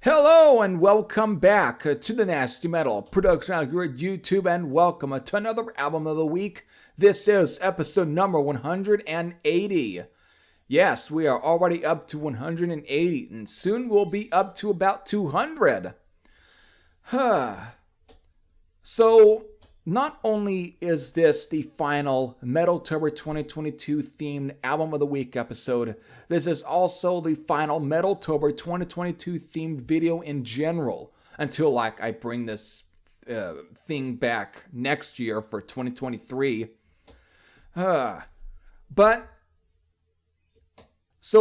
Hello and welcome back to the Nasty Metal Production here at YouTube, and welcome to another album of the week. This is episode number 180. Yes, we are already up to 180 and soon we'll be up to about 200. So, not only is this the final Metaltober 2022 themed album of the week episode, this is also the final Metaltober 2022 themed video in general, until I bring this thing back next year for 2023. So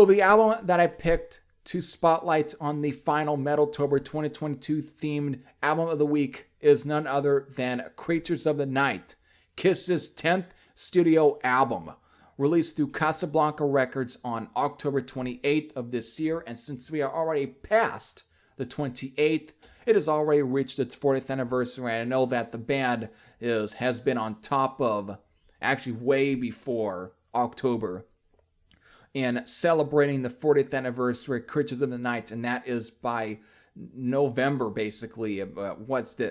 the album that I picked to spotlight on the final Metaltober 2022 themed album of the week is none other than Creatures of the Night, Kiss's 10th studio album, released through Casablanca Records on October 28th of this year. And since we are already past the 28th, it has already reached its 40th anniversary. And I know that the band has been on top of, actually way before October, in celebrating the 40th anniversary of Creatures of the Night, and that is by November, basically.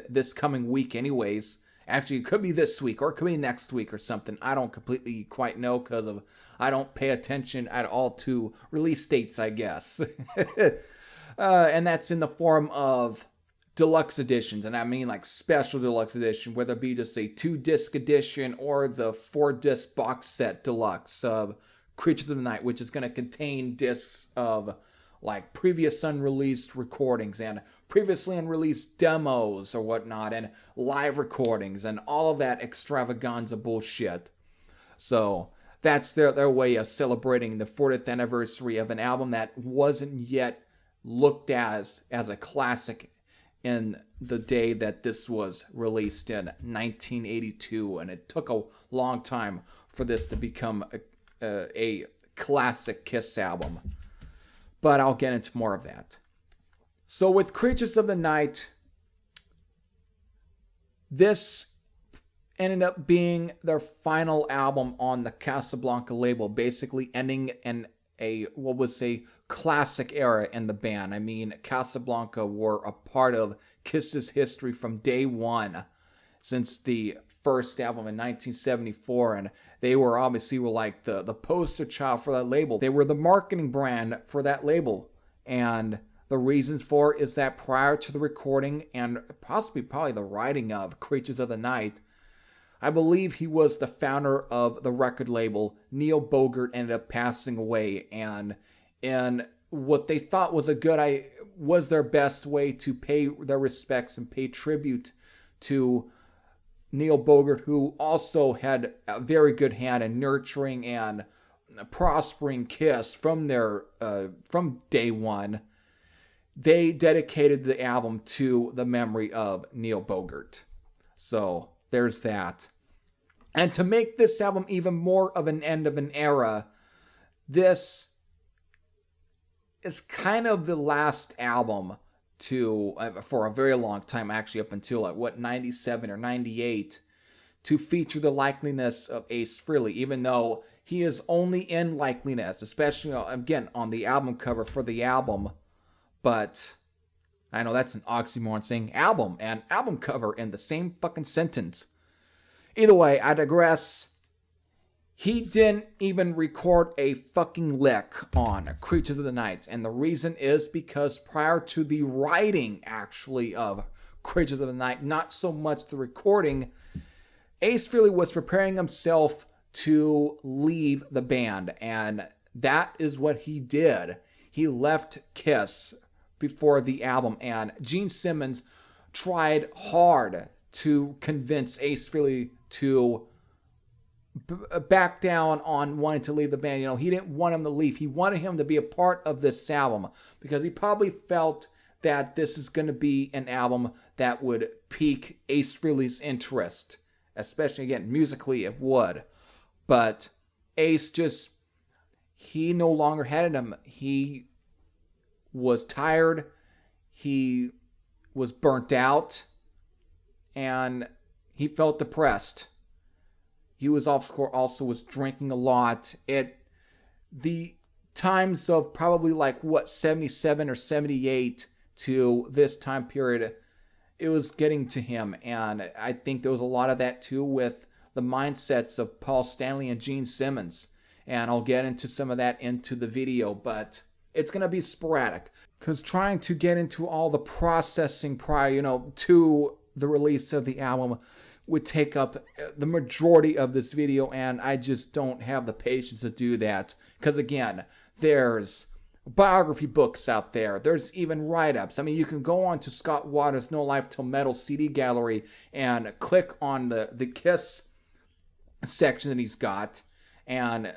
This coming week anyways. Actually, it could be this week, or it could be next week or something. I don't completely quite know, because I don't pay attention at all to release dates, I guess. And that's in the form of deluxe editions, and I mean like special deluxe edition, whether it be just a 2-disc edition or the 4-disc box set deluxe of Creatures of the Night, which is going to contain discs of like previous unreleased recordings and previously unreleased demos or whatnot, and live recordings and all of that extravaganza bullshit. So that's their way of celebrating the 40th anniversary of an album that wasn't yet looked as a classic in the day that this was released in 1982, and it took a long time for this to become a classic Kiss album. But I'll get into more of that. So with Creatures of the Night, this ended up being their final album on the Casablanca label, basically ending in what was a classic era in the band. I mean, Casablanca were a part of Kiss's history from day one, since the first album in 1974, and they were like the poster child for that label. They were the marketing brand for that label, and the reasons for it is that prior to the recording and probably the writing of Creatures of the Night, I believe he was the founder of the record label. Neil Bogart ended up passing away, and what they thought was was their best way to pay their respects and pay tribute to Neil Bogart, who also had a very good hand in nurturing and prospering Kiss from day one. They dedicated the album to the memory of Neil Bogart. So there's that. And to make this album even more of an end of an era, this is kind of the last album for a very long time, actually up until 97 or 98, to feature the likeness of Ace Frehley, even though he is only in likeness, especially again on the album cover for the album. But I know that's an oxymoron, saying album and album cover in the same fucking sentence. Either way, I digress. He didn't even record a fucking lick on Creatures of the Night. And the reason is because prior to the writing, actually, of Creatures of the Night, not so much the recording, Ace Frehley was preparing himself to leave the band. And that is what he did. He left Kiss before the album. And Gene Simmons tried hard to convince Ace Frehley to back down on wanting to leave the band. He didn't want him to leave. He wanted him to be a part of this album because he probably felt that this is going to be an album that would pique Ace Frehley's interest, especially, again, musically it would. But Ace he no longer had it in him. He was tired. He was burnt out. And he felt depressed. He was also was drinking a lot. The times of probably 77 or 78 to this time period, it was getting to him. And I think there was a lot of that too with the mindsets of Paul Stanley and Gene Simmons. And I'll get into some of that into the video, but it's going to be sporadic. Because trying to get into all the processing prior, to the release of the album would take up the majority of this video, and I just don't have the patience to do that. Because again, there's biography books out there. There's even write-ups. I mean, you can go on to Scott Waters' No Life Till Metal CD gallery and click on the Kiss section that he's got, and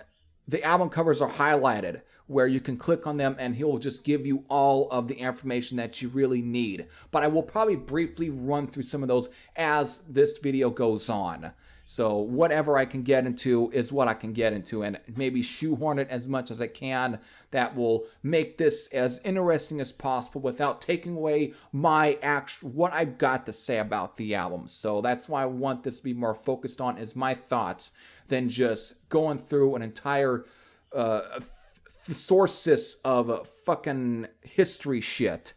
the album covers are highlighted where you can click on them and he'll just give you all of the information that you really need. But I will probably briefly run through some of those as this video goes on. So whatever I can get into is what I can get into, and maybe shoehorn it as much as I can that will make this as interesting as possible without taking away what I've got to say about the album. So that's why I want this to be more focused on is my thoughts than just going through an entire thesaurus of fucking history shit.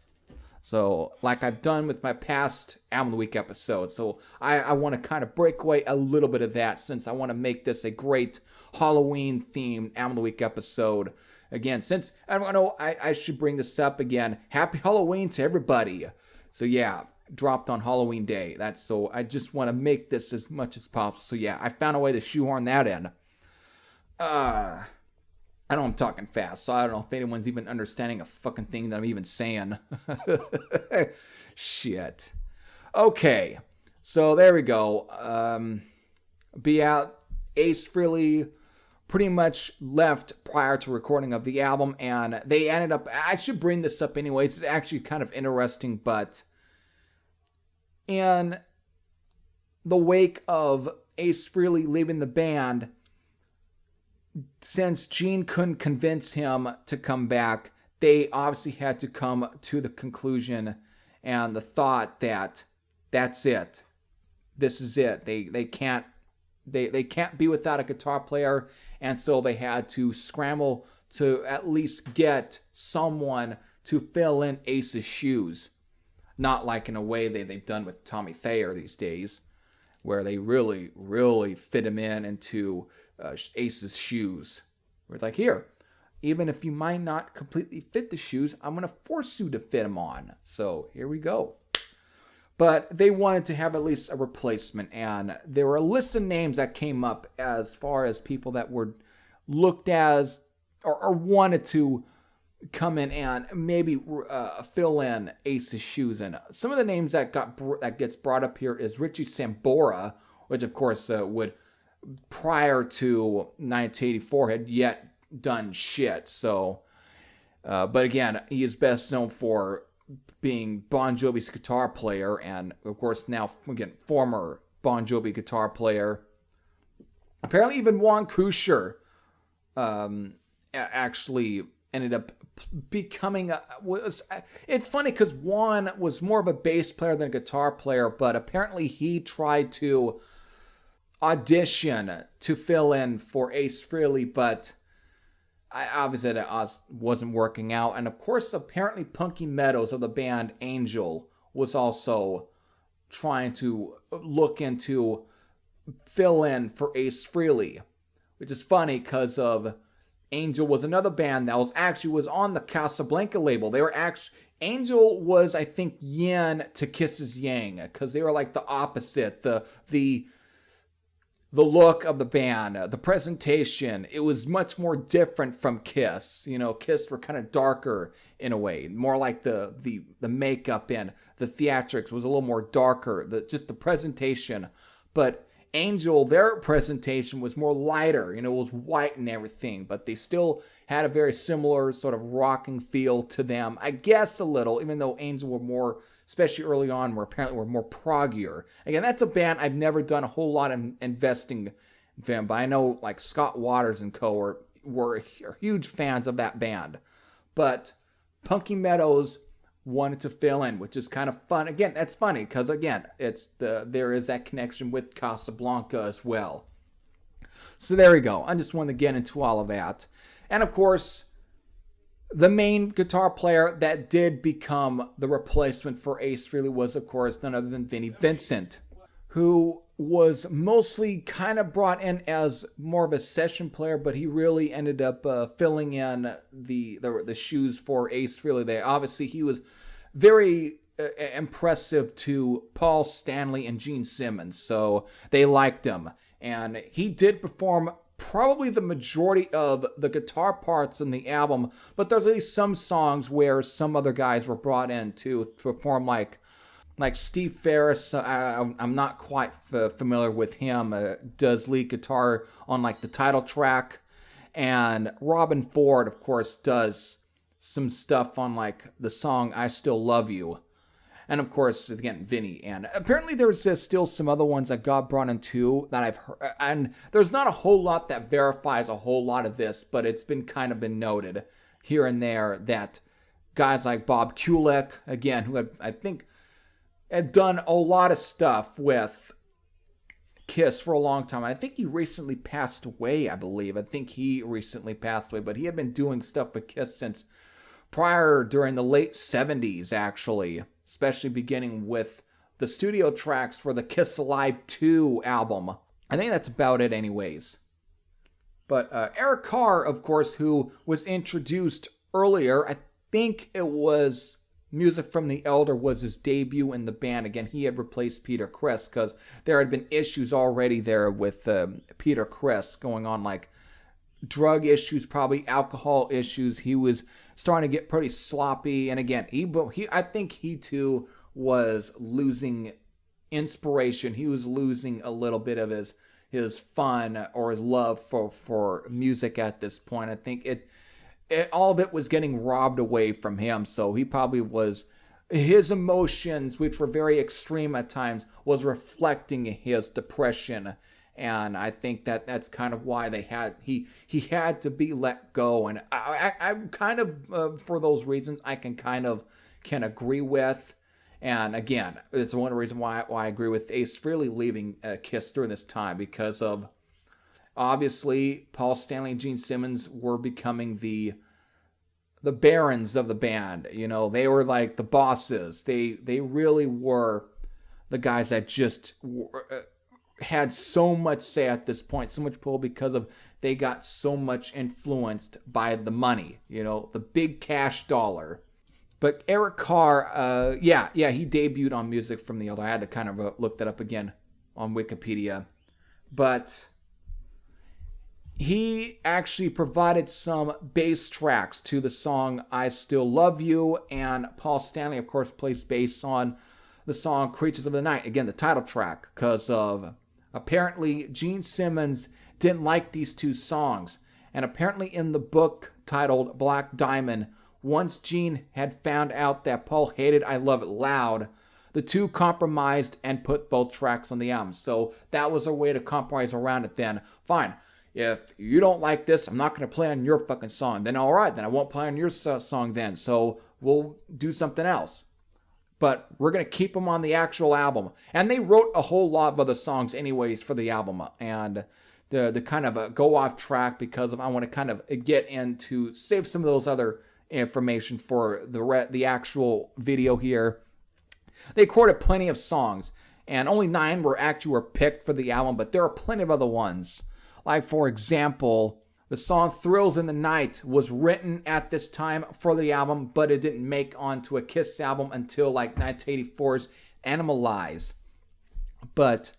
So, like I've done with my past Album of the Week episode. So, I want to kind of break away a little bit of that since I want to make this a great Halloween-themed Album of the Week episode. Again, since, I don't know, I should bring this up again. Happy Halloween to everybody. So, yeah, dropped on Halloween Day. So, I just want to make this as much as possible. So, yeah, I found a way to shoehorn that in. I know I'm talking fast, so I don't know if anyone's even understanding a fucking thing that I'm even saying. Shit. Okay, so there we go. Be out. Ace Frehley pretty much left prior to recording of the album, and they ended up, I should bring this up anyways, it's actually kind of interesting, but in the wake of Ace Frehley leaving the band, since Gene couldn't convince him to come back, they obviously had to come to the conclusion and the thought that that's it. This is it. They can't be without a guitar player, and so they had to scramble to at least get someone to fill in Ace's shoes. Not like in a way they've done with Tommy Thayer these days, where they really, really fit him into Ace's shoes. Where it's like, here, even if you might not completely fit the shoes, I'm going to force you to fit them on. So here we go. But they wanted to have at least a replacement, and there were a list of names that came up as far as people that were looked as or wanted to come in and maybe fill in Ace's shoes. And some of the names that gets brought up here is Richie Sambora, which of course would prior to 1984 had yet done shit. So, but again, he is best known for being Bon Jovi's guitar player, and of course now again former Bon Jovi guitar player. Apparently, even Juan Croucher actually ended up becoming it's funny because Juan was more of a bass player than a guitar player, but apparently he tried to audition to fill in for Ace Frehley, but obviously that wasn't working out. And of course, apparently Punky Meadows of the band Angel was also trying to look into fill in for Ace Frehley, which is funny because of Angel was another band that was on the Casablanca label. Angel was, I think, yin to Kiss's yang, because they were like the opposite. The look of the band, the presentation, it was much more different from Kiss. Kiss were kind of darker in a way, more like the makeup and the theatrics was a little more darker. Just the presentation, but Angel, their presentation was more lighter, it was white and everything, but they still had a very similar sort of rocking feel to them, I guess a little, even though Angel were more, especially early on, were more proggier. Again, that's a band I've never done a whole lot of investing in them, but I know like Scott Waters and co were huge fans of that band. But Punky Meadows wanted to fill in, which is kind of fun. Again, that's funny because again, there is that connection with Casablanca as well. So there we go. I just wanted to get into all of that. And of course, The main guitar player that did become the replacement for Ace Frehley was, of course, none other than Vinnie Vincent, who was mostly kind of brought in as more of a session player, but he really ended up filling in the shoes for Ace Frehley there. Obviously, he was very impressive to Paul Stanley and Gene Simmons, so they liked him. And he did perform probably the majority of the guitar parts in the album, but there's at least some songs where some other guys were brought in to perform, like Steve Ferris. I'm not quite familiar with him. Does lead guitar on like the title track, and Robin Ford, of course, does some stuff on like the song "I Still Love You." And of course, again, Vinny. And apparently there's still some other ones that got brought in too that I've heard. And there's not a whole lot that verifies a whole lot of this, but it's been kind of been noted here and there that guys like Bob Kulick, again, who I think had done a lot of stuff with Kiss for a long time. And I think he recently passed away, I believe. I think he recently passed away, but he had been doing stuff with Kiss since during the late 70s, actually. Especially beginning with the studio tracks for the Kiss Alive 2 album. I think that's about it anyways. But Eric Carr, of course, who was introduced earlier, I think it was Music from the Elder was his debut in the band. Again, he had replaced Peter Criss because there had been issues already there with Peter Criss going on, like drug issues, probably alcohol issues. He was starting to get pretty sloppy, and again, I think he too was losing inspiration. He was losing a little bit of his fun or his love for music at this point. I think all of it was getting robbed away from him. So he probably his emotions, which were very extreme at times, was reflecting his depression. And I think that's kind of why he had to be let go. And I kind of, for those reasons, I can agree with. And again, it's one reason why I agree with Ace Frehley leaving Kiss during this time, because of, obviously, Paul Stanley and Gene Simmons were becoming the barons of the band. You know, they were like the bosses. They really were the guys that just had so much say at this point, so much pull, because of they got so much influenced by the money, you know, the big cash dollar. But Eric Carr, he debuted on Music from the Elder. I had to kind of look that up again on Wikipedia. But he actually provided some bass tracks to the song I Still Love You, and Paul Stanley, of course, plays bass on the song Creatures of the Night, again, the title track, because of apparently Gene Simmons didn't like these two songs. And apparently in the book titled Black Diamond, once Gene had found out that Paul hated I Love It Loud, the two compromised and put both tracks on the album. So that was a way to compromise around it then. Fine, if you don't like this, I'm not going to play on your fucking song. Then all right, then I won't play on your song then. So we'll do something else. But we're going to keep them on the actual album. And they wrote a whole lot of other songs anyways for the album. And the kind of a go off track, because I want to kind of get into, save some of those other information for the actual video here. They recorded plenty of songs, and only 9 were picked for the album, but there are plenty of other ones. Like, for example, the song Thrills in the Night was written at this time for the album, but it didn't make onto a Kiss album until like 1984's Animalize. But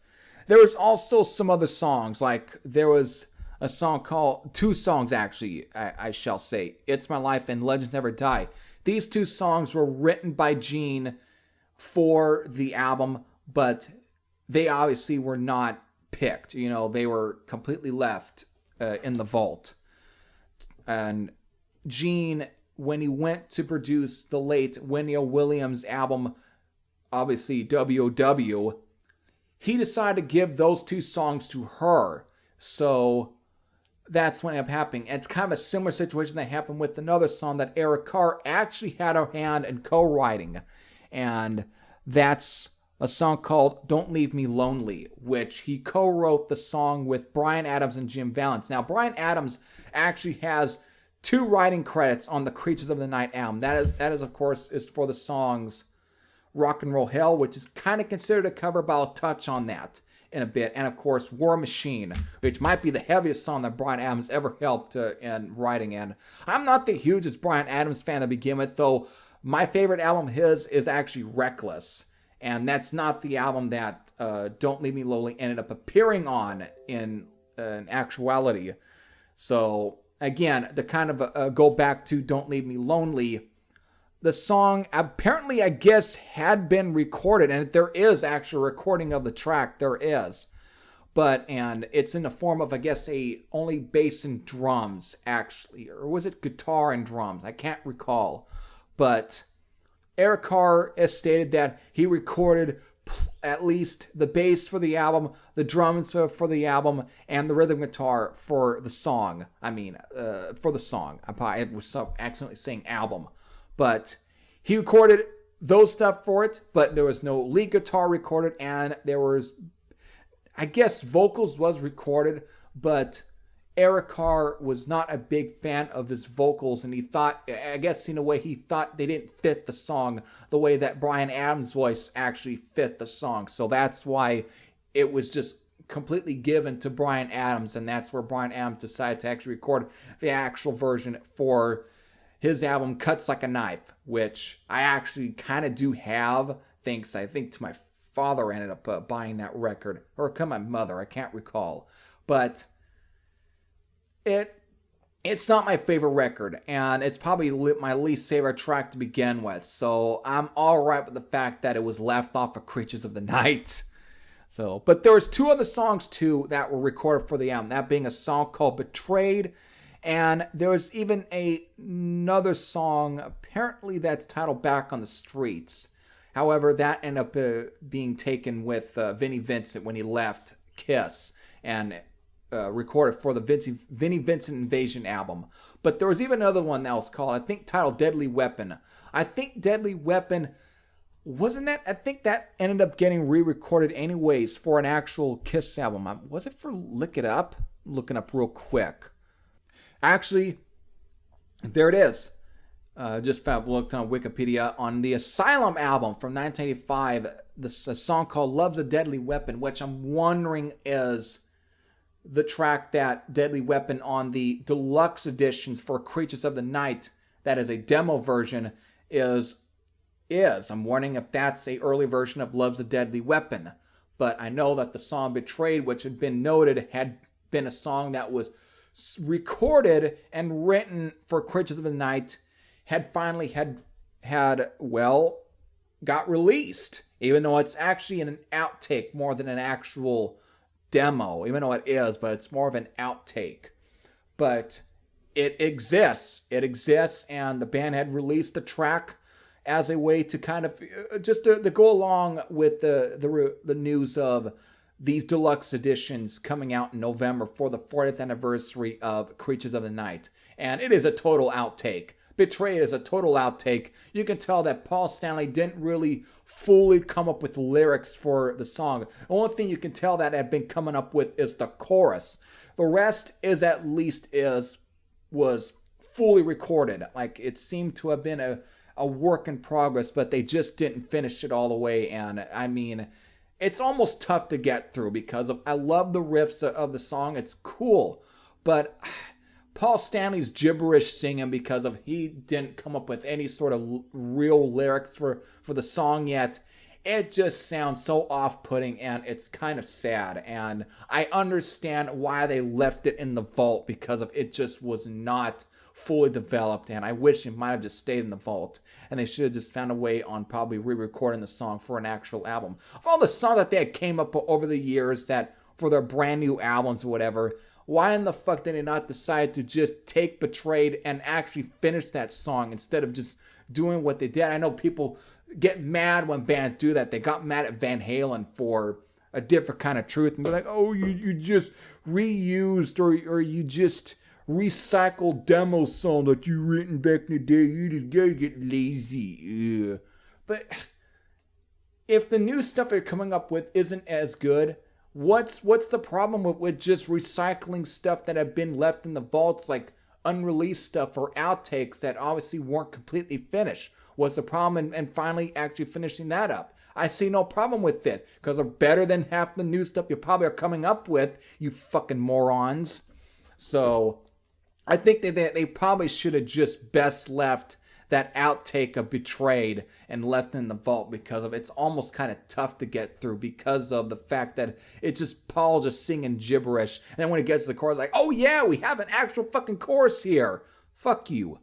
there was also some other songs, like there was a song called, 2 songs actually, I shall say, It's My Life and Legends Never Die. These 2 songs were written by Gene for the album, but they obviously were not picked. You know, they were completely left in the vault. And Gene, when he went to produce the late Wendy Williams album, obviously WOW, he decided to give those 2 songs to her. So that's what ended up happening. And it's kind of a similar situation that happened with another song that Eric Carr actually had a hand in co-writing. And that's a song called Don't Leave Me Lonely, which he co-wrote the song with Bryan Adams and Jim Vallance. Now, Bryan Adams actually has 2 writing credits on the Creatures of the Night album. That is of course is for the songs Rock and Roll Hell, which is kind of considered a cover, but I'll touch on that in a bit. And of course, War Machine, which might be the heaviest song that Bryan Adams ever helped in writing. And I'm not the hugest Bryan Adams fan to begin with, though my favorite album of his is actually Reckless. And that's not the album that Don't Leave Me Lonely ended up appearing on in actuality. So again, to kind of go back to Don't Leave Me Lonely, the song apparently, I guess, had been recorded, and there is actually a recording of the track. There is, and it's in the form of, I guess, only bass and drums actually, or was it guitar and drums? I can't recall, but Eric Carr has stated that he recorded at least the bass for the album, the drums for the album, and the rhythm guitar for the song. For the song. I was accidentally saying album. But he recorded those stuff for it, but there was no lead guitar recorded, and there was, I guess, vocals was recorded, but Eric Carr was not a big fan of his vocals, and he thought, I guess in a way, he thought they didn't fit the song the way that Bryan Adams' voice actually fit the song. So that's why it was just completely given to Bryan Adams, and that's where Bryan Adams decided to actually record the actual version for his album Cuts Like a Knife, which I actually kind of do have, thanks, I think, to my father ended up buying that record, or come my mother, I can't recall. But it's not my favorite record, and it's probably my least favorite track to begin with, so I'm alright with the fact that it was left off of Creatures of the Night. But there was 2 other songs, too, that were recorded for the album, that being a song called Betrayed, and there was even another song, apparently that's titled Back on the Streets. However, that ended up being taken with Vinnie Vincent when he left Kiss and recorded for the Vinnie Vincent Invasion album. But there was even another one that was called, I think, titled Deadly Weapon. I think Deadly Weapon, wasn't that? I think that ended up getting re-recorded anyways for an actual Kiss album. Was it for Lick It Up? I'm looking up real quick. Actually, there it is. Just looked on Wikipedia on the Asylum album from 1985. A song called Love's a Deadly Weapon, which I'm wondering is the track that Deadly Weapon on the deluxe editions for Creatures of the Night, that is a demo version, is. I'm wondering if that's a early version of Love's a Deadly Weapon. But I know that the song Betrayed, which had been noted, had been a song that was recorded and written for Creatures of the Night, had finally got released, even though it's actually an outtake more than an actual demo, even though it is, but it's more of an outtake. But it exists, and the band had released the track as a way to kind of just to go along with the news of these deluxe editions coming out in November for the 40th anniversary of Creatures of the Night. And it is a total outtake. Betrayed is a total outtake. You can tell that Paul Stanley didn't really fully come up with lyrics for the song. The only thing you can tell that had been coming up with is the chorus. The rest is was fully recorded. Like, it seemed to have been a work in progress, but they just didn't finish it all the way. And I mean, it's almost tough to get through because I love the riffs of the song. It's cool, but Paul Stanley's gibberish singing because he didn't come up with any sort of real lyrics for the song yet. It just sounds so off-putting, and it's kind of sad. And I understand why they left it in the vault, because it just was not fully developed, and I wish it might have just stayed in the vault, and they should have just found a way on probably re-recording the song for an actual album. Of all the songs that they had came up over the years that for their brand new albums or whatever, why in the fuck did they not decide to just take Betrayed and actually finish that song instead of just doing what they did? I know people get mad when bands do that. They got mad at Van Halen for A Different Kind of Truth and be like, oh, you just reused or you just recycled demo song that you written back in the day. You just gotta get lazy. Ugh. But if the new stuff they're coming up with isn't as good, what's the problem with just recycling stuff that have been left in the vaults like unreleased stuff or outtakes that obviously weren't completely finished. What's the problem in finally actually finishing that up? I see no problem with it, because they're better than half the new stuff you probably are coming up with, you fucking morons. So I think that they probably should have just best left that outtake of Betrayed and left in the vault, because of it's almost kind of tough to get through because of the fact that it's just Paul just singing gibberish. And then when it gets to the chorus, like, oh yeah, we have an actual fucking chorus here. Fuck you.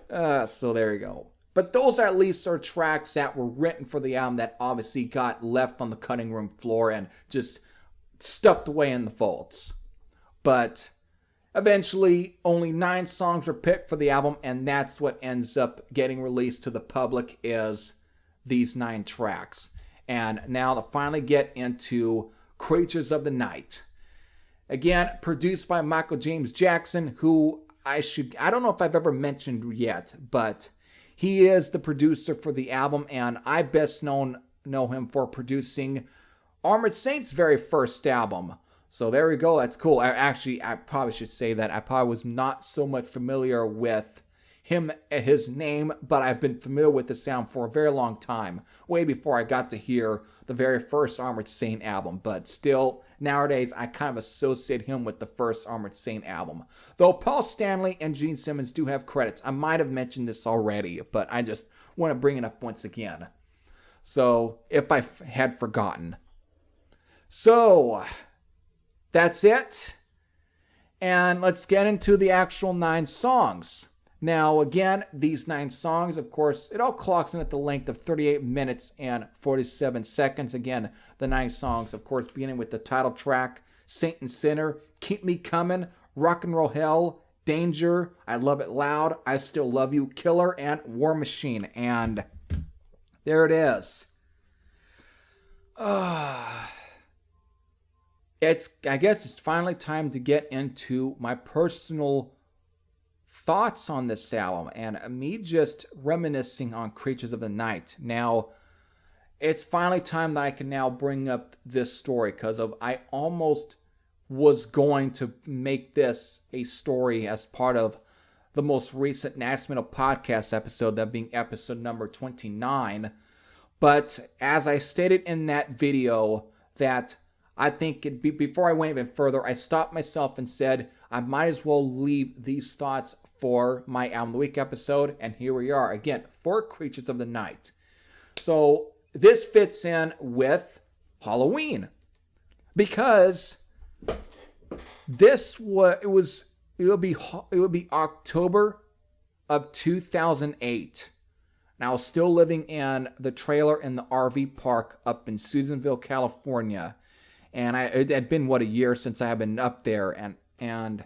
So there you go. But those at least are tracks that were written for the album that obviously got left on the cutting room floor and just stuffed away in the vaults. But eventually, only 9 songs were picked for the album, and that's what ends up getting released to the public, is these 9 tracks. And now to finally get into Creatures of the Night. Again, produced by Michael James Jackson, who I don't know if I've ever mentioned yet, but he is the producer for the album, and I best know him for producing Armored Saint's very first album. So there we go. That's cool. I probably should say that I probably was not so much familiar with his name, but I've been familiar with the sound for a very long time, way before I got to hear the very first Armored Saint album. But still, nowadays, I kind of associate him with the first Armored Saint album. Though Paul Stanley and Gene Simmons do have credits. I might have mentioned this already, but I just want to bring it up once again. So, if I had forgotten. So, that's it. And let's get into the actual 9 songs. Now, again, these 9 songs, of course, it all clocks in at the length of 38 minutes and 47 seconds. Again, the 9 songs, of course, beginning with the title track, Saint and Sinner, Keep Me Coming, Rock and Roll Hell, Danger, I Love It Loud, I Still Love You, Killer, and War Machine. And there it is. I guess it's finally time to get into my personal thoughts on this album and me just reminiscing on Creatures of the Night. Now, it's finally time that I can now bring up this story, because I almost was going to make this a story as part of the most recent Nasty Metal podcast episode, that being episode number 29. But as I stated in that video, that I think before I went even further, I stopped myself and said I might as well leave these thoughts for my Album of the Week episode, and here we are again for Creatures of the Night. So this fits in with Halloween, because it would be October of 2008. And I was still living in the trailer in the RV park up in Susanville, California. And it had been, a year since I had been up there. And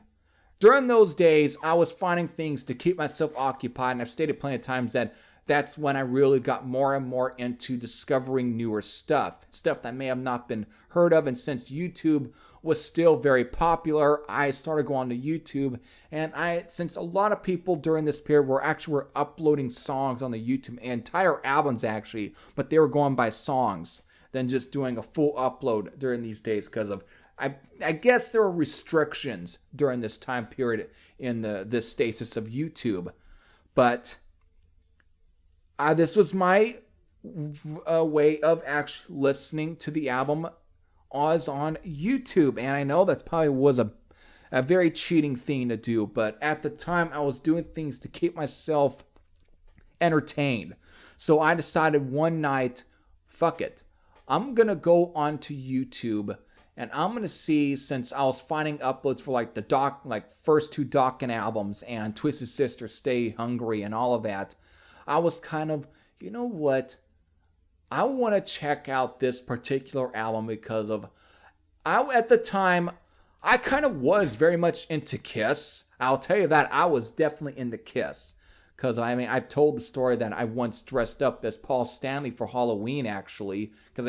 during those days, I was finding things to keep myself occupied. And I've stated plenty of times that that's when I really got more and more into discovering newer stuff that may have not been heard of. And since YouTube was still very popular, I started going to YouTube. And since a lot of people during this period were uploading songs on the YouTube, entire albums actually, but they were going by songs than just doing a full upload during these days, because of I guess there were restrictions during this time period in this status of YouTube. But this was my way of actually listening to the album was on YouTube. And I know that probably was a very cheating thing to do, but at the time I was doing things to keep myself entertained. So I decided one night, fuck it, I'm going to go onto YouTube and I'm going to see, since I was finding uploads for the first 2 Dokken albums and Twisted Sister, Stay Hungry and all of that, I was kind of, you know what, I want to check out this particular album, because at the time, I kind of was very much into Kiss. I'll tell you that, I was definitely into Kiss. Because, I've told the story that I once dressed up as Paul Stanley for Halloween, actually. Because,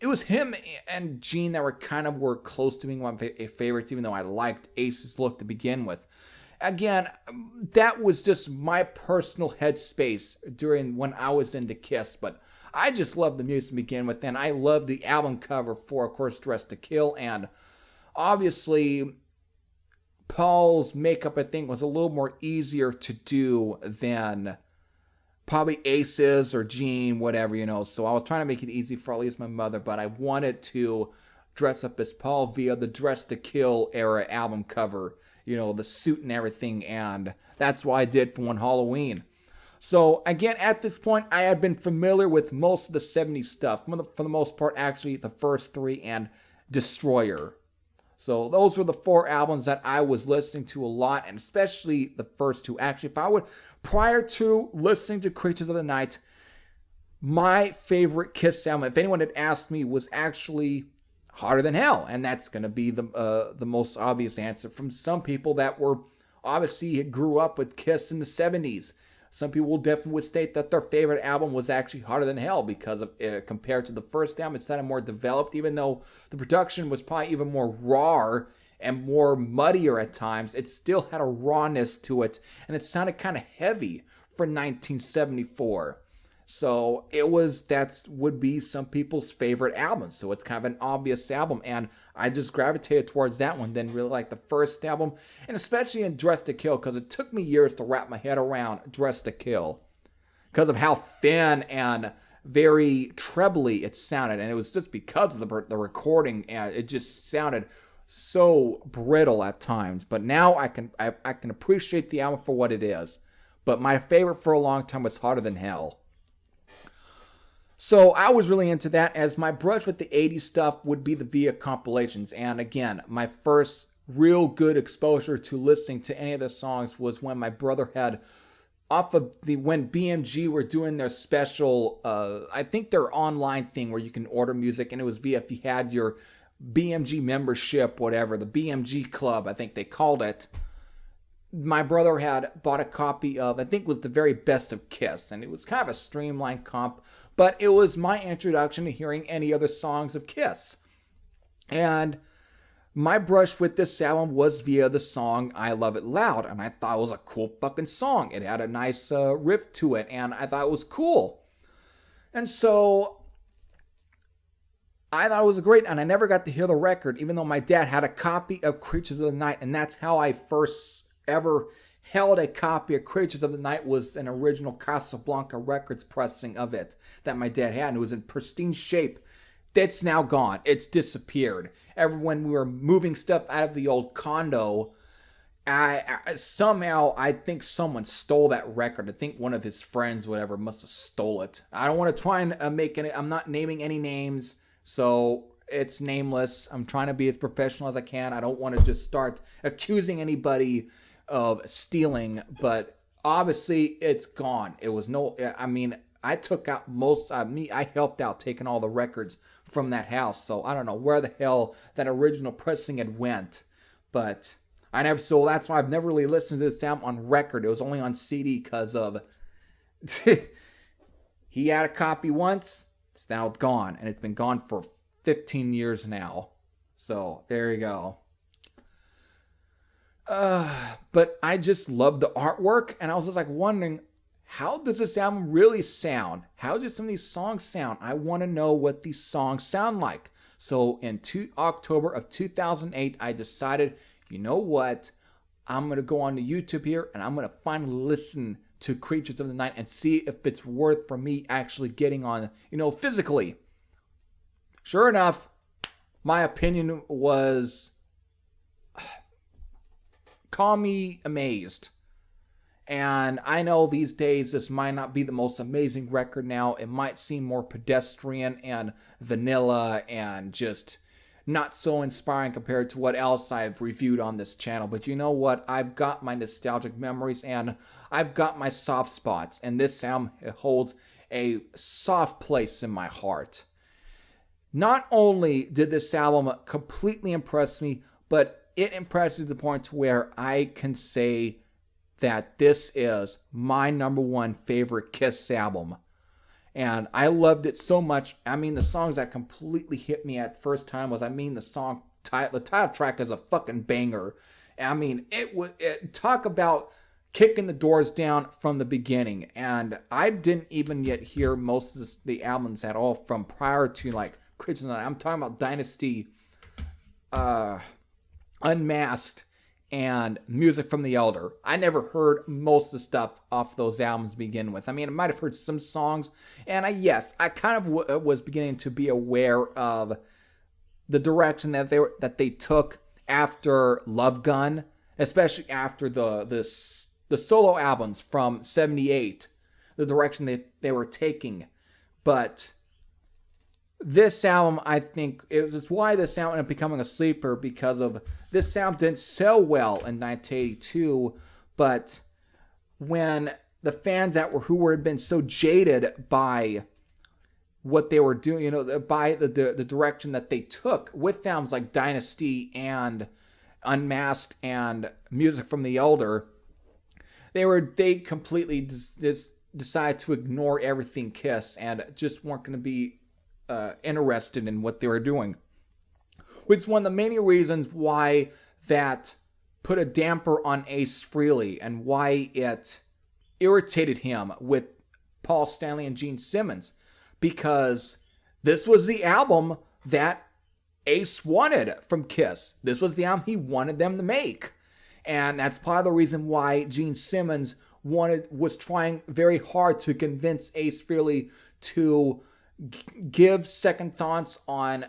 it was him and Gene that were close to being one of my favorites, even though I liked Ace's look to begin with. Again, that was just my personal headspace during when I was into Kiss. But I just loved the music to begin with. And I loved the album cover for, of course, Dressed to Kill. And obviously, Paul's makeup, I think, was a little more easier to do than probably Ace's or Gene, whatever, So I was trying to make it easy for at least my mother, but I wanted to dress up as Paul via the Dress to Kill era album cover, the suit and everything, and that's what I did for one Halloween. So again, at this point, I had been familiar with most of the 70s stuff, for the most part, actually, the first three and Destroyer. So those were the four albums that I was listening to a lot, and especially the first two. Actually, prior to listening to Creatures of the Night, my favorite Kiss album, if anyone had asked me, was actually Hotter Than Hell. And that's going to be the most obvious answer from some people that were obviously grew up with Kiss in the 70s. Some people definitely would state that their favorite album was actually Hotter Than Hell because of, compared to the first album, it sounded more developed, even though the production was probably even more raw and more muddier at times. It still had a rawness to it, and it sounded kind of heavy for 1974. So that would be some people's favorite album. So it's kind of an obvious album, and I just gravitated towards that one. Then really like the first album, and especially in Dress to Kill, because it took me years to wrap my head around Dress to Kill because of how thin and very trebly it sounded, and it was just because of the recording, and it just sounded so brittle at times. But now I can appreciate the album for what it is. But my favorite for a long time was Hotter Than Hell. So I was really into that, as my brush with the 80s stuff would be the Via compilations. And again, my first real good exposure to listening to any of the songs was when my brother had when BMG were doing their special, I think their online thing where you can order music, and it was via, if you had your BMG membership, whatever, the BMG club, I think they called it. My brother had bought a copy of, I think it was the very best of Kiss, and it was kind of a streamlined comp, but it was my introduction to hearing any other songs of Kiss. And my brush with this album was via the song I Love It Loud, and I thought it was a cool fucking song. It had a nice riff to it, and I thought it was cool. And so I thought it was great, and I never got to hear the record, even though my dad had a copy of Creatures of the Night, and that's how I first ever held a copy of Creatures of the Night, was an original Casablanca Records pressing of it that my dad had, and it was in pristine shape. That's now gone. It's disappeared. When we were moving stuff out of the old condo, somehow I think someone stole that record. I think one of his friends, whatever, must have stole it. I don't want to try and make any, I'm not naming any names, so it's nameless. I'm trying to be as professional as I can. I don't want to just start accusing anybody of stealing, but obviously it's gone. It was I took out I helped out taking all the records from that house, so I don't know where the hell that original pressing had went, but so that's why I've never really listened to this album on record. It was only on CD because of he had a copy once, it's now gone, and it's been gone for 15 years now. So there you go. But I just loved the artwork, and I was just like wondering, how does this album really sound? How do some of these songs sound? I want to know what these songs sound like. So in October of 2008, I decided, you know what? I'm going to go on to YouTube here, and I'm going to finally listen to Creatures of the Night and see if it's worth for me actually getting on, physically. Sure enough, my opinion was, call me amazed. And I know these days this might not be the most amazing record now. It might seem more pedestrian and vanilla and just not so inspiring compared to what else I've reviewed on this channel. But you know what? I've got my nostalgic memories and I've got my soft spots. And this album holds a soft place in my heart. Not only did this album completely impress me, but it impressed me to the point to where I can say that this is my number one favorite Kiss album. And I loved it so much. I mean, the songs that completely hit me at first time was, the title track is a fucking banger. I mean, talk about kicking the doors down from the beginning. And I didn't even yet hear most of the albums at all from prior to like Creatures of the Night. I'm talking about Dynasty, Unmasked, and Music from the Elder. I never heard most of the stuff off those albums to begin with. I mean, I might have heard some songs, and I kind of was beginning to be aware of the direction that they took after Love Gun, especially after the solo albums from '78, the direction they were taking. But this album, I think, it was why this album ended up becoming a sleeper, because of this album didn't sell well in 1982, but when the fans who had been so jaded by what they were doing, by the direction that they took with albums like Dynasty and Unmasked and Music from the Elder, they completely just decided to ignore everything Kiss and just weren't going to be interested in what they were doing. Which is one of the many reasons why that put a damper on Ace Frehley and why it irritated him with Paul Stanley and Gene Simmons, because this was the album that Ace wanted from Kiss. This was the album he wanted them to make. And that's part of the reason why Gene Simmons was trying very hard to convince Ace Frehley to give second thoughts on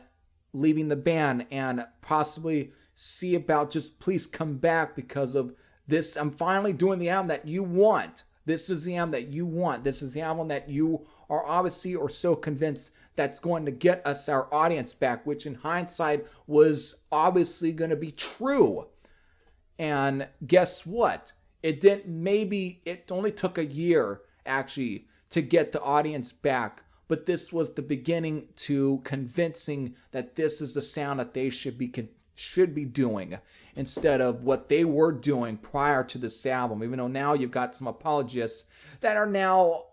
leaving the band and possibly see about just please come back because of this. I'm finally doing the album that you want. This is the album that you want. This is the album that you are obviously or so convinced that's going to get us our audience back, which in hindsight was obviously going to be true. And guess what? It only took a year actually to get the audience back. But this was the beginning to convincing that this is the sound that they should be doing instead of what they were doing prior to this album. Even though now you've got some apologists that are now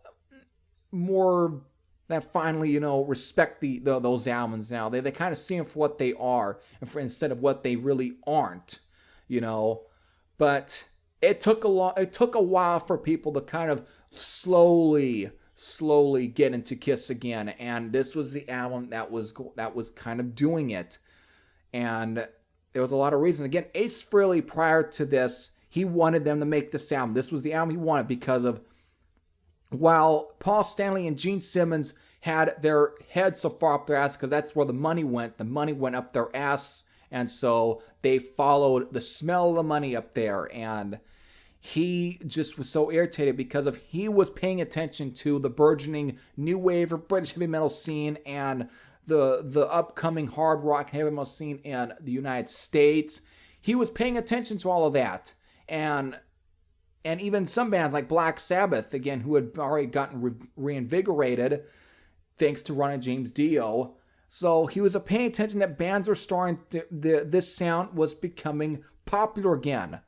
more that finally respect those albums now. They kind of see them for what they are instead of what they really aren't. But it took a while for people to kind of slowly get into Kiss again, and this was the album that was kind of doing it. And there was a lot of reasons. Again, Ace Frehley, prior to this, he wanted them to make this album. This was the album he wanted because of, while Paul Stanley and Gene Simmons had their heads so far up their ass because that's where the money went up their ass, and so they followed the smell of the money up there. And he just was so irritated because he was paying attention to the burgeoning new wave of British heavy metal scene and the upcoming hard rock heavy metal scene in the United States. He was paying attention to all of that. And even some bands like Black Sabbath, again, who had already gotten reinvigorated thanks to Ron and James Dio. So he was paying attention that bands were starting this sound was becoming popular again.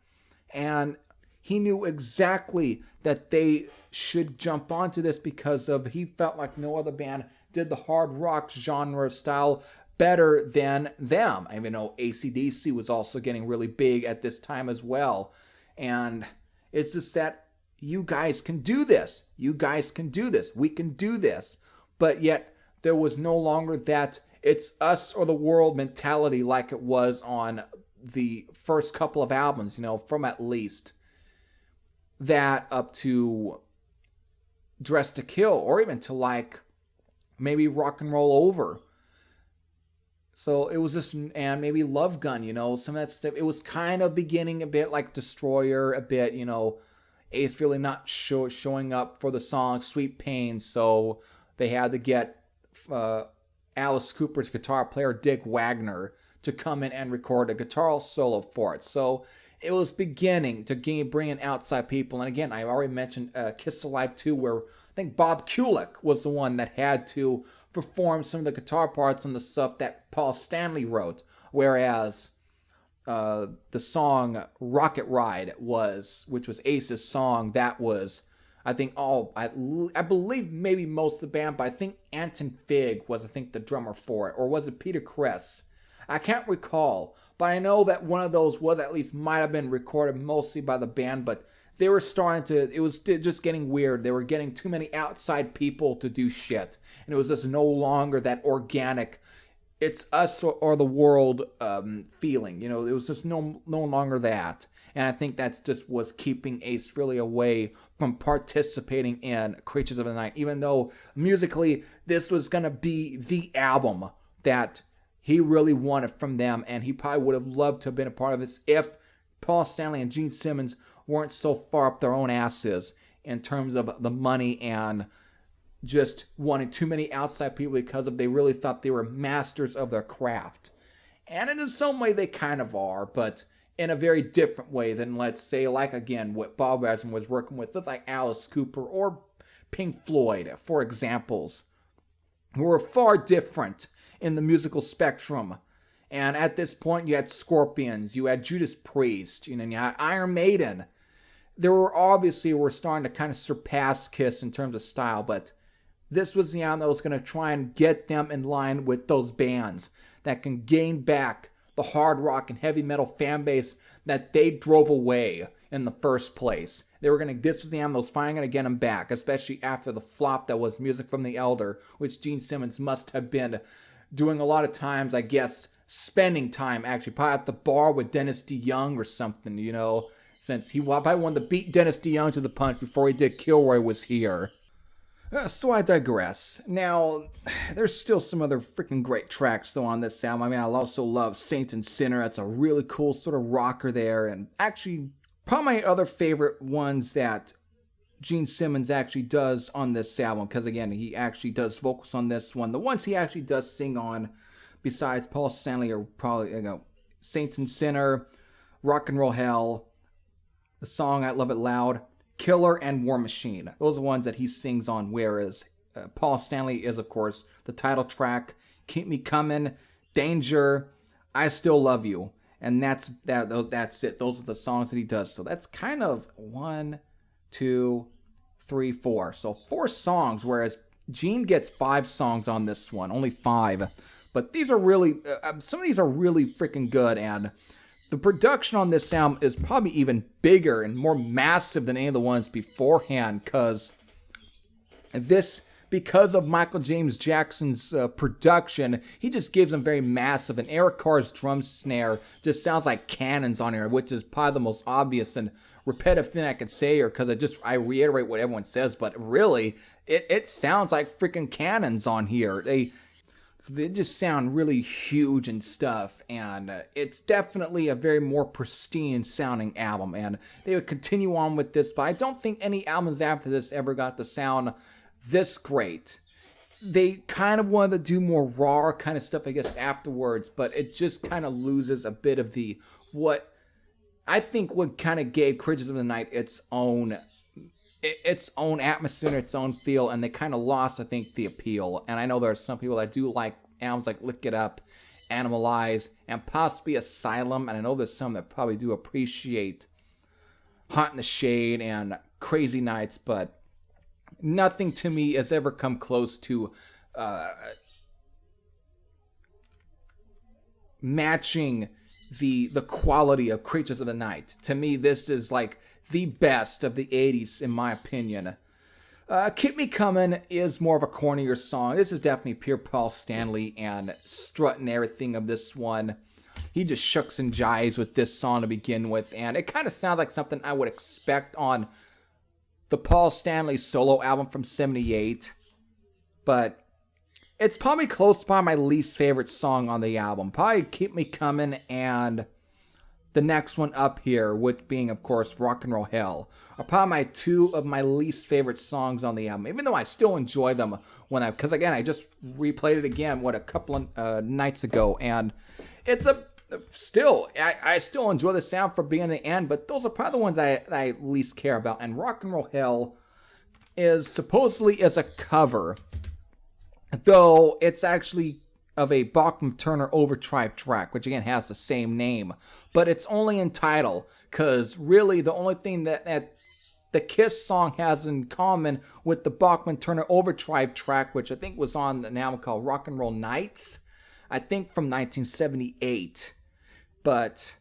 And he knew exactly that they should jump onto this because he felt like no other band did the hard rock genre style better than them. I mean, AC/DC was also getting really big at this time as well. And it's just that you guys can do this. You guys can do this. We can do this. But yet there was no longer that it's us or the world mentality like it was on the first couple of albums, from at least that up to Dress to Kill, or even to like maybe Rock and Roll Over. So it was just, and maybe Love Gun, some of that stuff. It was kind of beginning a bit like Destroyer, a bit, Ace really not showing up for the song Sweet Pain, so they had to get Alice Cooper's guitar player Dick Wagner to come in and record a guitar solo for it. So it was beginning to bring in outside people. And again, I already mentioned Kiss Alive 2, where I think Bob Kulick was the one that had to perform some of the guitar parts on the stuff that Paul Stanley wrote. Whereas the song Rocket Ride which was Ace's song, that was, I think, I believe maybe most of the band, but I think Anton Fig was, the drummer for it. Or was it Peter Kress? I can't recall. But I know that one of those might have been recorded mostly by the band, but they were it was just getting weird. They were getting too many outside people to do shit. And it was just no longer that organic it's us or the world feeling. You know, it was just no longer that. And I think that's just was keeping Ace really away from participating in Creatures of the Night, even though musically this was going to be the album that he really wanted from them, and he probably would have loved to have been a part of this if Paul Stanley and Gene Simmons weren't so far up their own asses in terms of the money and just wanting too many outside people because they really thought they were masters of their craft. And in some way they kind of are, but in a very different way than, let's say, like, again, what Bob Ezrin was working with like Alice Cooper or Pink Floyd, for examples, who were far different in the musical spectrum. And at this point, you had Scorpions, you had Judas Priest, you had Iron Maiden. There were starting to kind of surpass Kiss in terms of style, but this was the album that was going to try and get them in line with those bands that can gain back the hard rock and heavy metal fan base that they drove away in the first place. This was the album that was finally going to get them back, especially after the flop that was Music from the Elder, which Gene Simmons must have been doing a lot of times, I guess, spending time actually probably at the bar with Dennis DeYoung or something, since he probably wanted to beat Dennis DeYoung to the punch before he did Kilroy Was Here. So I digress. Now, there's still some other freaking great tracks though on this album. I mean, I also love Saint and Sinner. That's a really cool sort of rocker there. And actually, probably my other favorite ones that Gene Simmons actually does on this album, because again, he actually does vocals on this one. The ones he actually does sing on, besides Paul Stanley, are probably, Saints and Sinner, Rock and Roll Hell, the song I Love It Loud, Killer, and War Machine. Those are the ones that he sings on, whereas Paul Stanley is, of course, the title track, Keep Me Coming, Danger, I Still Love You. And that's it. Those are the songs that he does. So that's kind of 1, 2, 3, 4. So 4 songs, whereas Gene gets 5 songs on this one. Only 5. But these are really, some of these are really freaking good, and the production on this album is probably even bigger and more massive than any of the ones beforehand, because of Michael James Jackson's production, he just gives them very massive, and Eric Carr's drum snare just sounds like cannons on here, which is probably the most obvious and repetitive thing I could say here, because I reiterate what everyone says, but really, it sounds like freaking cannons on here. So they just sound really huge and stuff, and it's definitely a very more pristine sounding album, and they would continue on with this, but I don't think any albums after this ever got to sound this great. They kind of wanted to do more raw kind of stuff, I guess, afterwards, but it just kind of loses a bit of what kind of gave Creatures of the Night its own atmosphere, its own feel, and they kind of lost, I think, the appeal. And I know there are some people that do like albums like Lick It Up, Animalize, and possibly Asylum, and I know there's some that probably do appreciate Hot in the Shade and Crazy Nights, but nothing to me has ever come close to matching the quality of Creatures of the Night. To me, this is like the best of the 80s, in my opinion. Keep Me Coming is more of a cornier song. This is definitely pure Paul Stanley and strutting everything of this one. He just shucks and jives with this song to begin with, and it kind of sounds like something I would expect on the Paul Stanley solo album from 78, but it's probably close by my least favorite song on the album. Probably Keep Me Coming and the next one up here, which being, of course, Rock and Roll Hell, are probably my 2 of my least favorite songs on the album, even though I still enjoy them because again, I just replayed it again, a couple of nights ago, and it's I still enjoy the sound for being the end, but those are probably the ones I least care about. And Rock and Roll Hell is supposedly as a cover, though it's actually of a Bachman Turner Overdrive track, which again has the same name, but it's only in title, because really the only thing that the Kiss song has in common with the Bachman Turner Overdrive track, which I think was on an album called Rock and Roll Nights, I think from 1978, but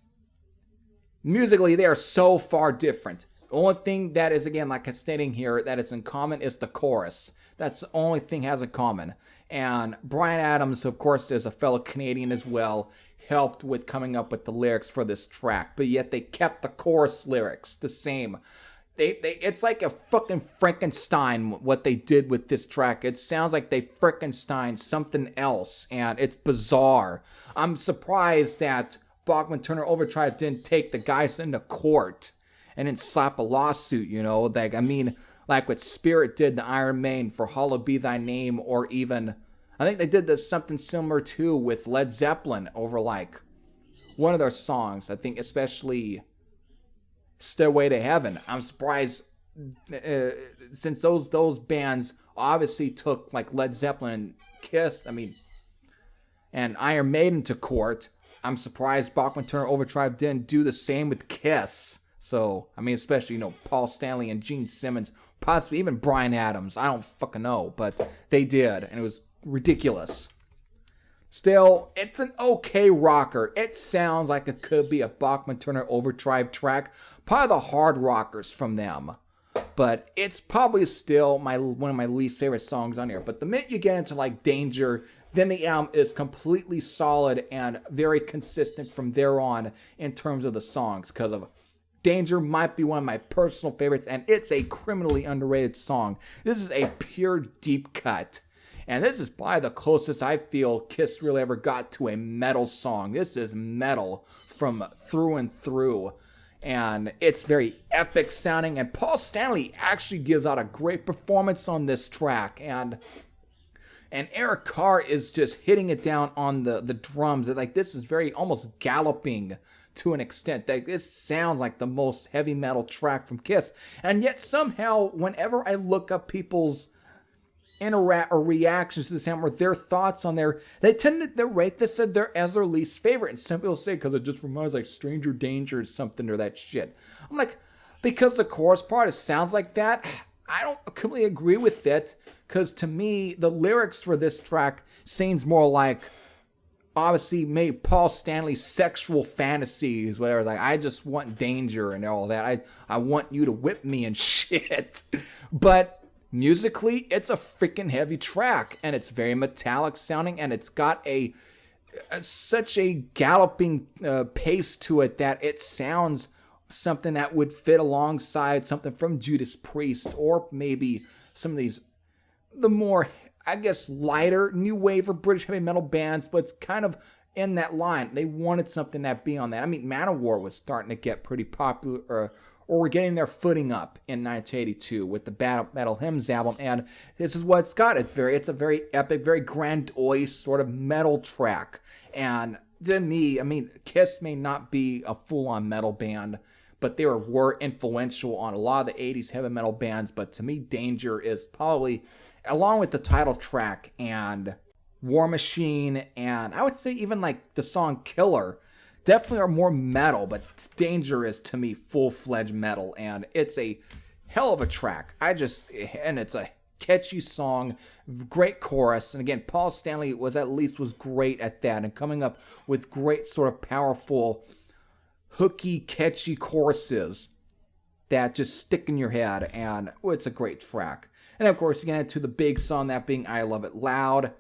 musically they are so far different. The only thing that is, again, like I'm stating here, that is in common is the chorus. That's the only thing has in common. And Bryan Adams, of course, is a fellow Canadian as well, helped with coming up with the lyrics for this track, but yet they kept the chorus lyrics the same. It's like a fucking Frankenstein what they did with this track. It sounds like they Frankenstein something else, and it's bizarre. I'm surprised that Bachman Turner Overdrive didn't take the guys into court and then slap a lawsuit, Like, I mean, like what Spirit did to Iron Maiden for Hallowed Be Thy Name, or even, I think they did this something similar too with Led Zeppelin over like one of their songs. I think especially Stairway to Heaven. I'm surprised since those bands obviously took like Led Zeppelin and Kiss, and Iron Maiden to court. I'm surprised Bachman Turner Overdrive didn't do the same with Kiss. So, especially, Paul Stanley and Gene Simmons, possibly even Bryan Adams. I don't fucking know, but they did, and it was ridiculous. Still, it's an okay rocker. It sounds like it could be a Bachman Turner Overdrive track. Probably the hard rockers from them. But it's probably still one of my least favorite songs on here. But the minute you get into like Danger, then the album is completely solid and very consistent from there on in terms of the songs. Because of Danger might be one of my personal favorites, and it's a criminally underrated song. This is a pure deep cut. And this is probably the closest I feel Kiss really ever got to a metal song. This is metal from through and through. And it's very epic sounding. And Paul Stanley actually gives out a great performance on this track. And Eric Carr is just hitting it down on the drums. Like, this is very almost galloping to an extent. Like, this sounds like the most heavy metal track from Kiss. And yet somehow, whenever I look up people's reactions to this album or their thoughts on there, they tend to rate this as their least favorite. And some people say because it just reminds like Stranger Danger or something or that shit. I'm like, because the chorus part sounds like that, I don't completely agree with it, because to me the lyrics for this track seems more like obviously maybe Paul Stanley's sexual fantasies, whatever. Like, I just want danger and all that. I want you to whip me and shit. But musically, it's a freaking heavy track, and it's very metallic sounding, and it's got such a galloping pace to it that it sounds something that would fit alongside something from Judas Priest, or maybe some of the more, I guess, lighter new wave or British heavy metal bands, but it's kind of in that line. They wanted something that be on that. Manowar was starting to get pretty popular, or we're getting their footing up in 1982 with the Battle Metal Hymns album, and this is what it's got. It's a very epic, very grandiose sort of metal track. And to me, Kiss may not be a full-on metal band, but they were influential on a lot of the 80s heavy metal bands. But to me, Danger is probably, along with the title track and War Machine, and I would say even like the song Killer, definitely are more metal, but Danger is to me full-fledged metal, and it's a hell of a track. And it's a catchy song, great chorus, and again, Paul Stanley was great at that, and coming up with great sort of powerful, hooky, catchy choruses that just stick in your head, and it's a great track. And of course, you get into the big song, that being I Love It Loud.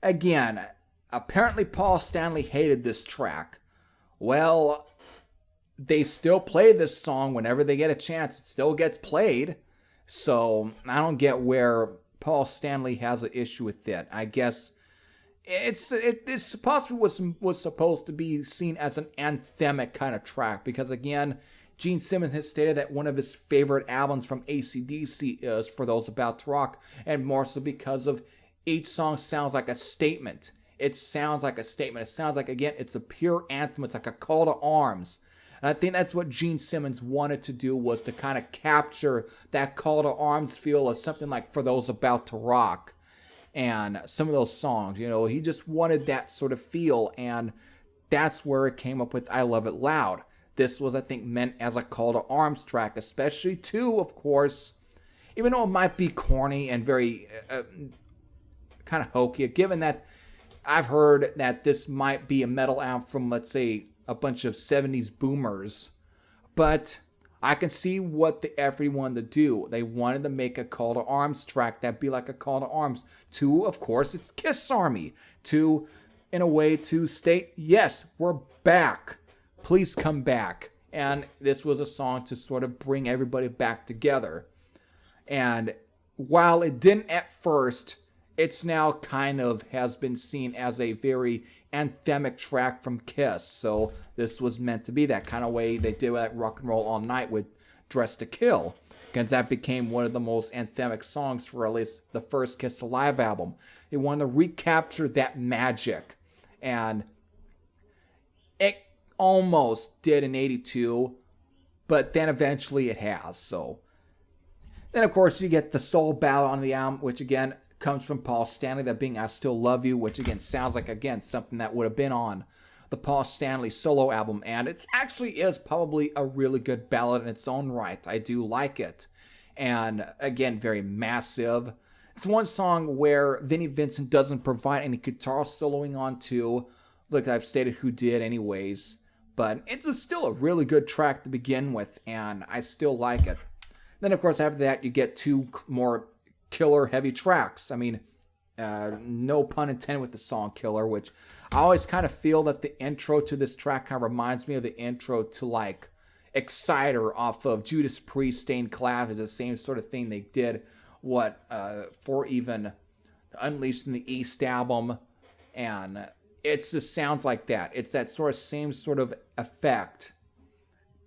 Again, apparently Paul Stanley hated this track. Well, they still play this song whenever they get a chance. It still gets played. So I don't get where Paul Stanley has an issue with it. I guess it's possibly was supposed to be seen as an anthemic kind of track, because again, Gene Simmons has stated that one of his favorite albums from AC/DC is For Those About to Rock, and more so because of each song sounds like a statement. It sounds like a statement. It sounds like, again, it's a pure anthem. It's like a call to arms. And I think that's what Gene Simmons wanted to do, was to kind of capture that call to arms feel of something like For Those About to Rock and some of those songs. He just wanted that sort of feel, and that's where it came up with I Love It Loud. This was, I think, meant as a call to arms track, especially too, of course, even though it might be corny and very kind of hokey, given that I've heard that this might be a metal album from, let's say, a bunch of 70s boomers. But I can see what the effort wanted to do. They wanted to make a call to arms track that'd be like a call to arms to, of course, it's Kiss Army. To, in a way, to state, yes, we're back. Please come back. And this was a song to sort of bring everybody back together. And while it didn't at first, it's now kind of has been seen as a very anthemic track from Kiss. So this was meant to be that kind of way they did that Rock and Roll All Night with Dress to Kill. Because that became one of the most anthemic songs for at least the first Kiss Alive album. They wanted to recapture that magic. And it almost did in 82, but then eventually it has. So then, of course, you get the soul ballad on the album, which again comes from Paul Stanley, that being I Still Love You, which again sounds like, again, something that would have been on the Paul Stanley solo album. And it actually is probably a really good ballad in its own right. I do like it. And again, very massive. It's one song where Vinnie Vincent doesn't provide any guitar soloing on to. Like I've stated who did anyways. But it's still a really good track to begin with, and I still like it. Then, of course, after that, you get two more killer heavy tracks. I mean, no pun intended with the song Killer, which I always kind of feel that the intro to this track kind of reminds me of the intro to, like, Exciter off of Judas Priest Stained Glass. It's the same sort of thing they did, for even Unleashed in the East album, and it just sounds like that. It's that sort of same sort of effect,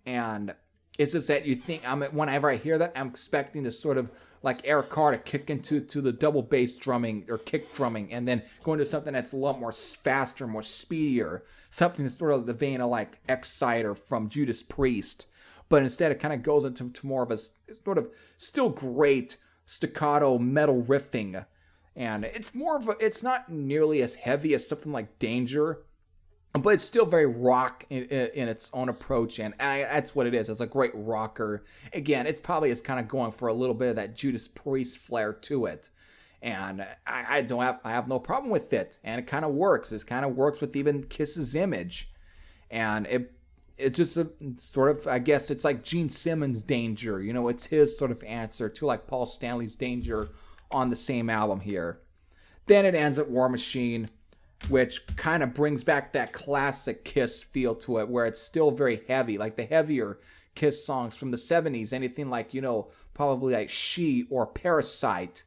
and it's just that you think, whenever I hear that, I'm expecting this sort of like Eric Carr to kick into the double bass drumming or kick drumming, and then go into something that's a lot more faster, more speedier, something that's sort of the vein of like Exciter from Judas Priest, but instead it kind of goes into more of a sort of still great staccato metal riffing, and it's more of it's not nearly as heavy as something like Danger, but it's still very rock in its own approach, and that's what it is. It's a great rocker. Again, it's probably is kind of going for a little bit of that Judas Priest flair to it, and I have no problem with it, and it kind of works. It kind of works with even Kiss's image, and it's just a sort of, I guess it's like Gene Simmons' Danger. You know, it's his sort of answer to like Paul Stanley's Danger on the same album here. Then it ends at War Machine, which kind of brings back that classic Kiss feel to it, where it's still very heavy, like the heavier Kiss songs from the 70s, anything like, you know, probably like She or Parasite,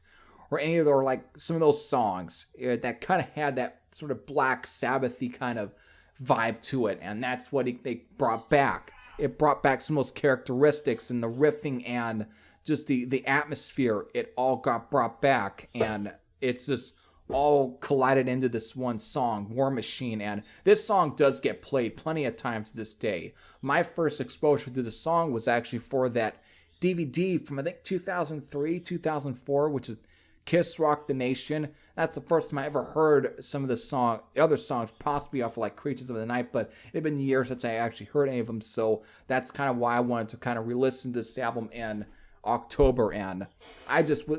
or any of or like some of those songs that kind of had that sort of Black Sabbath-y kind of vibe to it, and that's what they brought back. It brought back some of those characteristics and the riffing and just the atmosphere. It all got brought back, and it's just all collided into this one song, War Machine, and this song does get played plenty of times to this day. My first exposure to the song was actually for that DVD from, I think, 2003, 2004, which is Kiss Rock the Nation. That's the first time I ever heard some of the other songs, possibly off of like Creatures of the Night, but it had been years since I actually heard any of them, so that's kind of why I wanted to kind of re-listen to this album in October, and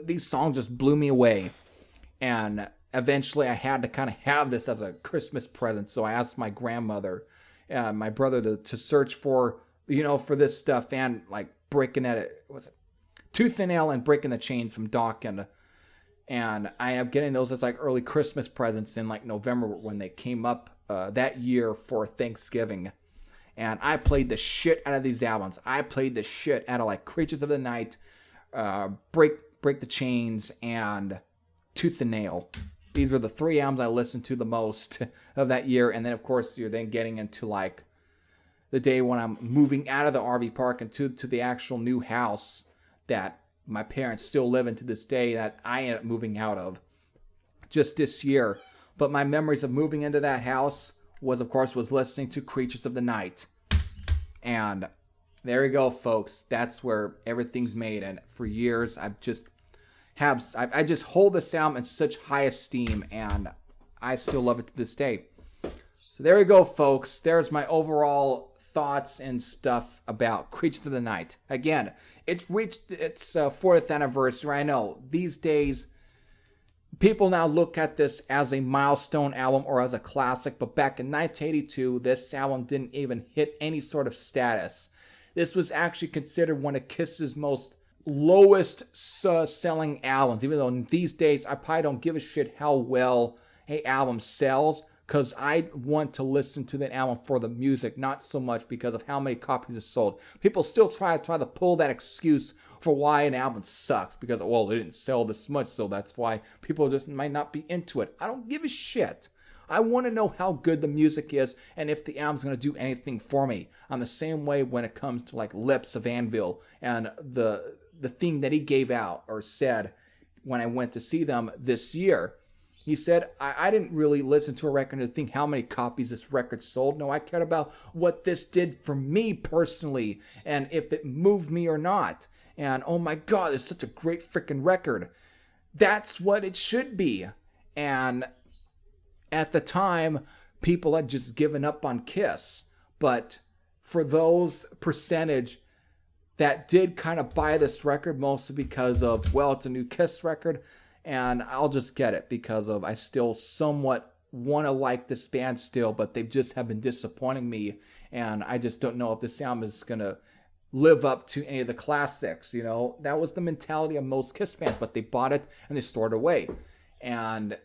these songs just blew me away, and eventually I had to kind of have this as a Christmas present, so I asked my grandmother, my brother to search for, you know, for this stuff, and like Breaking it, was it Tooth and Nail and Breaking the Chains from Doc, and I ended up getting those as like early Christmas presents in like November when they came up that year for Thanksgiving. And I played the shit out of these albums. I played the shit out of like Creatures of the Night, Break the Chains, and Tooth and Nail. These were the three albums I listened to the most of that year. And then, of course, you're then getting into like the day when I'm moving out of the RV park and to the actual new house that my parents still live in to this day, that I ended up moving out of just this year. But my memories of moving into that house was listening to Creatures of the Night. And there you go, folks. That's where everything's made. And for years, I just hold this album in such high esteem, and I still love it to this day. So there you go, folks. There's my overall thoughts and stuff about Creatures of the Night. Again, it's reached its 4th anniversary. I know these days people now look at this as a milestone album or as a classic, but back in 1982, this album didn't even hit any sort of status. This was actually considered one of Kiss's most lowest selling albums, even though these days I probably don't give a shit how well an album sells, because I want to listen to that album for the music, not so much because of how many copies it sold. People still try to pull that excuse for why an album sucks, because, well, it didn't sell this much, so that's why people just might not be into it. I don't give a shit. I want to know how good the music is and if the album's going to do anything for me. I'm the same way when it comes to like Lips of Anvil and the thing that he gave out or said when I went to see them this year. He said, I didn't really listen to a record to think how many copies this record sold. No, I cared about what this did for me personally and if it moved me or not. And oh my God, it's such a great freaking record. That's what it should be. And at the time, people had just given up on Kiss. But for those percentage that did kind of buy this record, mostly because of, well, it's a new Kiss record, and I'll just get it because of I still somewhat want to like this band still, but they just have been disappointing me, and I just don't know if this album is going to live up to any of the classics. You know, that was the mentality of most Kiss fans, but they bought it and they stored it away. And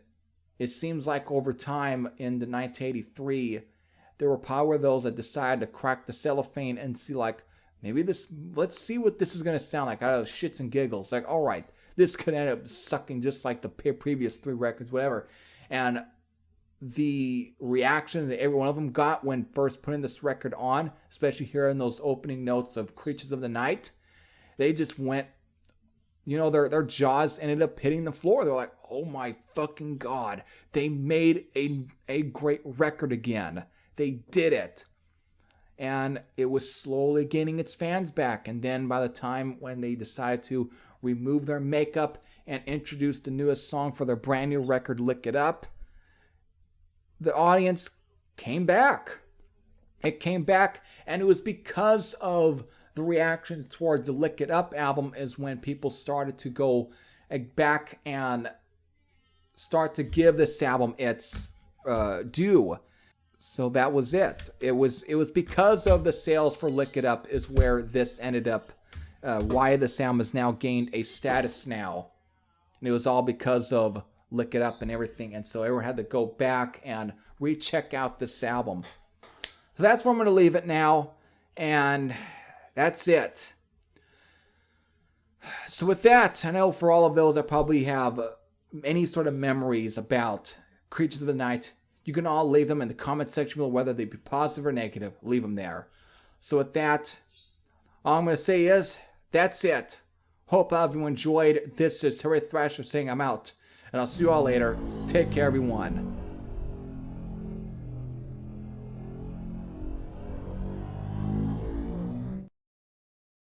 it seems like over time in the 1983, there were probably those that decided to crack the cellophane and see like, maybe let's see what this is going to sound like out of shits and giggles. Like, all right, this could end up sucking just like the previous 3 records, whatever. And the reaction that every one of them got when first putting this record on, especially hearing those opening notes of Creatures of the Night, they just went, you know, their jaws ended up hitting the floor. They're like, oh my fucking God, they made a great record again. They did it. And it was slowly gaining its fans back. And then by the time when they decided to remove their makeup and introduce the newest song for their brand new record, Lick It Up, the audience came back. It came back, and it was because of the reactions towards the Lick It Up album is when people started to go back and start to give this album its due. So that was it. It was because of the sales for Lick It Up is where this ended up, why this album has now gained a status now. And it was all because of Lick It Up and everything. And so everyone had to go back and recheck out this album. So that's where I'm going to leave it now. And that's it. So with that, I know for all of those that probably have any sort of memories about Creatures of the Night, you can all leave them in the comment section below, whether they be positive or negative. Leave them there. So with that, all I'm going to say is, that's it. Hope all of you enjoyed. This is Terry Thrasher saying I'm out. And I'll see you all later. Take care, everyone.